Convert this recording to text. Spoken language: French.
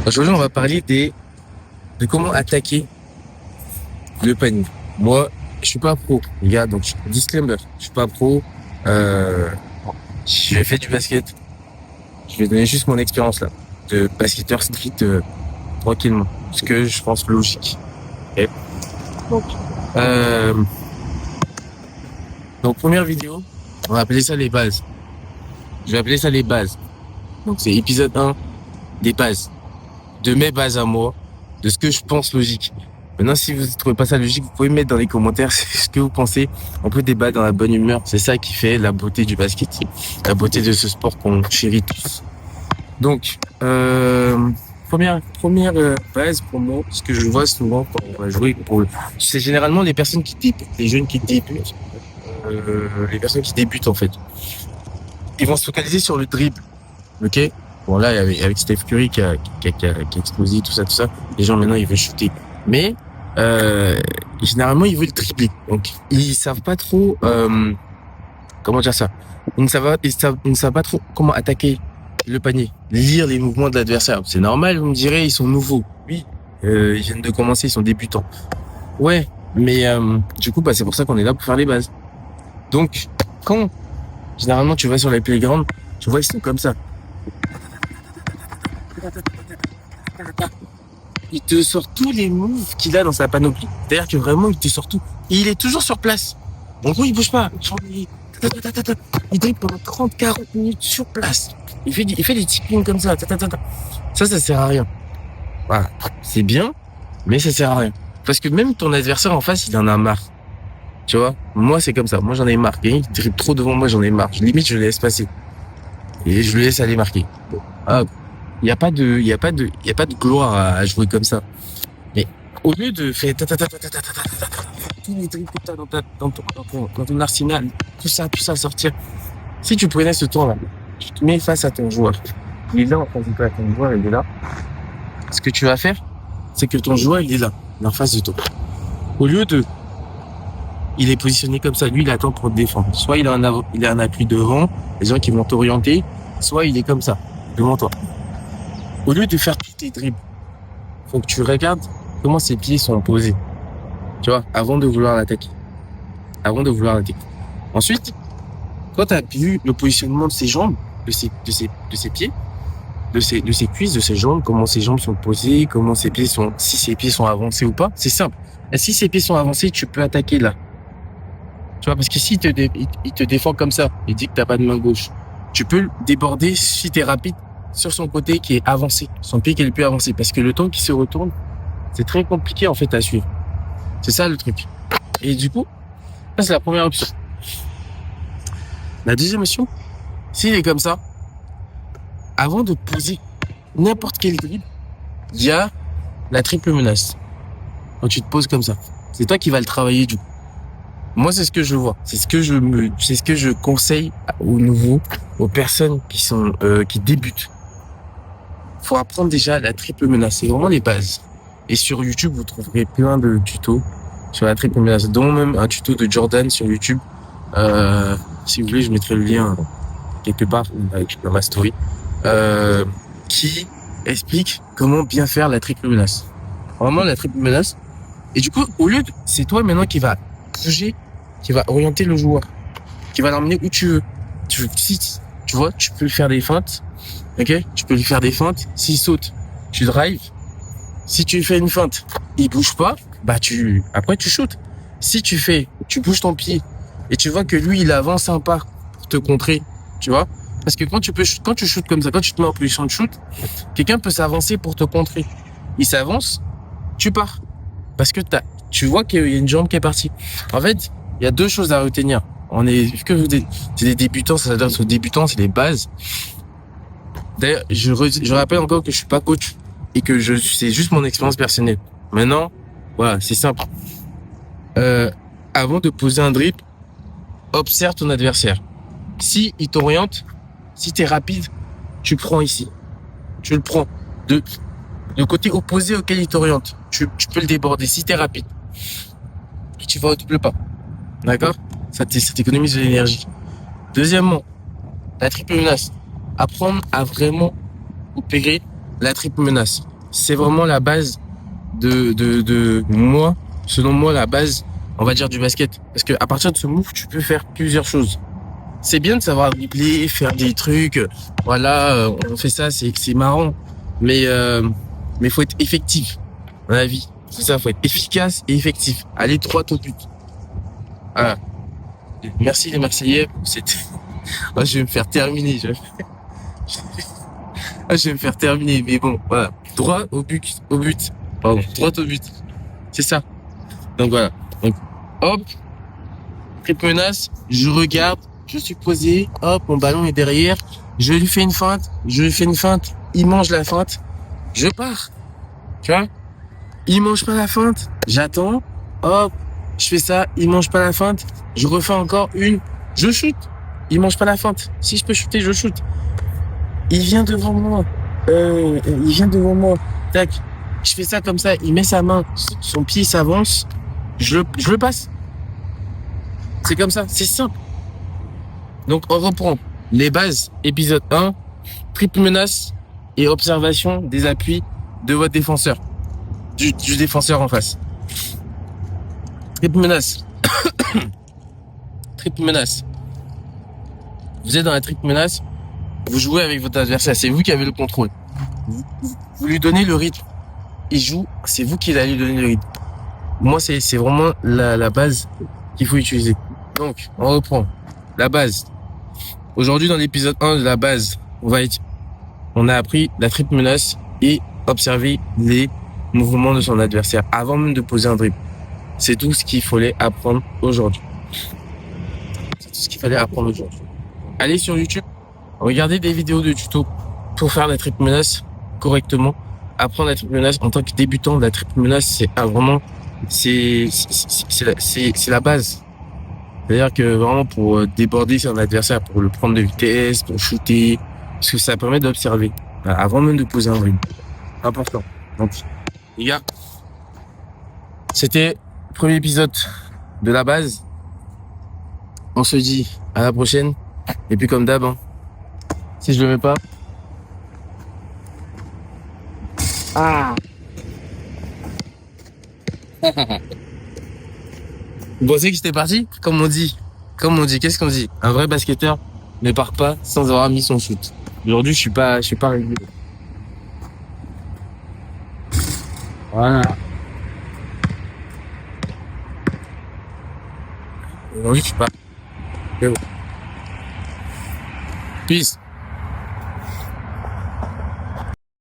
Aujourd'hui, on va parler de comment attaquer le panier. Moi, je suis pas pro, les gars, donc disclaimer, je suis pas pro. Euh, j'ai fait du basket. Je vais donner juste mon expérience là, de basketteur street tranquillement, ce que je pense logique. Ok. Donc, euh, donc première vidéo, on va appeler ça les bases. Je vais appeler ça les bases. Donc c'est épisode 1, des bases, de mes bases à moi, de ce que je pense logique. Maintenant, si vous ne trouvez pas ça logique, vous pouvez mettre dans les commentaires ce que vous pensez. On peut débattre dans la bonne humeur. C'est ça qui fait la beauté du basket, la beauté de ce sport qu'on chérit tous. Donc, première base pour moi, ce que je vois souvent quand on va jouer, c'est généralement les personnes qui débutent, les jeunes qui débutent, les personnes qui débutent en fait. Ils vont se focaliser sur le dribble, ok? Bon là, avec Steph Curry qui a explosé tout ça, les gens maintenant ils veulent shooter. Mais généralement ils veulent dribbler. Donc ils savent pas trop comment dire ça. Ils ne savent pas trop comment attaquer le panier, lire les mouvements de l'adversaire. C'est normal, vous me direz, ils sont nouveaux. Oui, ils viennent de commencer, ils sont débutants. Ouais, mais du coup, c'est pour ça qu'on est là pour faire les bases. Donc, quand généralement tu vas sur les playgrounds, tu vois ils sont comme ça. Il te sort tous les moves qu'il a dans sa panoplie. C'est-à-dire que vraiment, il te sort tout. Et il est toujours sur place. En gros, il bouge pas. Il dribble pendant 30-40 minutes sur place. Il fait des tickings comme ça. Ça sert à rien. Voilà. C'est bien, mais ça sert à rien. Parce que même ton adversaire en face, il en a marre. Tu vois? Moi, c'est comme ça. Moi, j'en ai marre. Il dribble trop devant moi, j'en ai marre. Limite, je le laisse passer. Et je le laisse aller marquer. Ah, il y a pas de gloire à jouer comme ça. Mais au lieu de faire tous les trucs que t'as dans ton arsenal, tout ça sortir. Si tu prenais ce temps-là, tu te mets face à ton joueur. Il est là en face de toi, ton joueur, il est là. Ce que tu vas faire, c'est que ton joueur, il est là, en face de toi. Au lieu de, il est positionné comme ça, lui, il attend pour te défendre. Soit il a un appui devant, les gens qui vont t'orienter, soit il est comme ça, devant toi. Au lieu de faire tous tes dribbles, faut que tu regardes comment ses pieds sont posés. Tu vois, avant de vouloir l'attaquer. Ensuite, quand tu as vu le positionnement de ses jambes, de ses pieds, de ses cuisses, de ses jambes, comment ses jambes sont posées, si ses pieds sont avancés ou pas, c'est simple. Et si ses pieds sont avancés, tu peux attaquer là. Tu vois, parce que s'il il te défend comme ça, il dit que t'as pas de main gauche, tu peux le déborder si t'es rapide sur son côté qui est avancé, son pied qui est le plus avancé, parce que le temps qu'il se retourne, c'est très compliqué en fait à suivre. C'est ça le truc. Et du coup, ça c'est la première option. La deuxième option, s'il est comme ça, avant de poser n'importe quel dribble, il y a la triple menace. Quand tu te poses comme ça, c'est toi qui vas le travailler du coup. Moi, c'est ce que je vois. C'est ce que je conseille aux nouveaux, aux personnes qui débutent. Faut apprendre déjà la triple menace. C'est vraiment les bases. Et sur YouTube, vous trouverez plein de tutos sur la triple menace, dont même un tuto de Jordan sur YouTube. Si vous voulez, je mettrai le lien quelque part dans ma story, qui explique comment bien faire la triple menace. Vraiment la triple menace. Et du coup, c'est toi maintenant qui va bouger, qui va orienter le joueur, qui va l'emmener où tu veux. Tu vois, tu peux lui faire des feintes. Ok? Tu peux lui faire des feintes. S'il saute, tu drives. Si tu fais une feinte, il bouge pas, après tu shootes. Si tu bouges ton pied et tu vois que lui, il avance un pas pour te contrer, tu vois? Parce que quand tu shootes comme ça, quand tu te mets en position de shoot, quelqu'un peut s'avancer pour te contrer. Il s'avance, tu pars. Parce que tu vois qu'il y a une jambe qui est partie. En fait, il y a deux choses à retenir. C'est des débutants, ça s'adresse aux débutants, c'est les bases. D'ailleurs, je rappelle encore que je suis pas coach et que c'est juste mon expérience personnelle. Maintenant, voilà, c'est simple. Avant de poser un dribble, observe ton adversaire. Si il t'oriente, si t'es rapide, tu prends ici. Tu le prends de côté opposé auquel il t'oriente. Tu peux le déborder si t'es rapide. Et tu vas au double pas. D'accord? Ça t'économise de l'énergie. Deuxièmement, la triple menace. Apprendre à vraiment opérer la triple menace. c'est vraiment la base de moi, selon moi, la base, on va dire, du basket. Parce que à partir de ce move, tu peux faire plusieurs choses. C'est bien de savoir dribbler, faire des trucs, voilà, on fait ça, c'est marrant. Mais faut être effectif dans la vie. C'est ça, faut être efficace et effectif. Aller droit au but. Voilà. Merci les Marseillais. C'était... Oh, je vais me faire terminer. Je vais me faire terminer. Mais bon, voilà. Droit au but. Au but. Pardon. Droit au but. C'est ça. Donc voilà. Donc, hop. Triple menace. Je regarde. Je suis posé. Hop. Mon ballon est derrière. Je lui fais une feinte. Il mange la feinte. Je pars. Tu vois? Il mange pas la feinte. J'attends. Hop. Je fais ça. Il mange pas la feinte. Je refais encore une. Je shoot. Il mange pas la feinte. Si je peux shooter, je shoot. Il vient devant moi. Tac. Je fais ça comme ça. Il met sa main. Son pied s'avance. Je le passe. C'est comme ça. C'est simple. Donc, on reprend les bases. Épisode 1. Triple menace et observation des appuis de votre défenseur. Du défenseur en face. Triple menace. Triple menace. Vous êtes dans la triple menace, vous jouez avec votre adversaire, c'est vous qui avez le contrôle. Vous lui donnez le rythme. Il joue, c'est vous qui allez lui donner le rythme. Moi, c'est vraiment la base qu'il faut utiliser. Donc, on reprend. La base. Aujourd'hui, dans l'épisode 1 de la base, on a appris la triple menace et observer les mouvements de son adversaire avant même de poser un dribble. C'est tout ce qu'il fallait apprendre aujourd'hui. Allez sur YouTube, regardez des vidéos de tuto pour faire la triple menace correctement. Apprendre la triple menace en tant que débutant, la triple menace, c'est la base. C'est-à-dire que vraiment pour déborder son adversaire, pour le prendre de vitesse, pour shooter, parce que ça permet d'observer avant même de poser un dribble. Important. Donc, les gars, c'était le premier épisode de la base. On se dit à la prochaine. Et puis comme d'hab, hein, si je le mets pas... Ah. Vous pensez que j'étais parti? Comme on dit, qu'est-ce qu'on dit? Un vrai basketteur ne part pas sans avoir mis son shoot. Aujourd'hui, je suis pas régulier. Voilà. Aujourd'hui, je suis pas... C'est bon. Peace.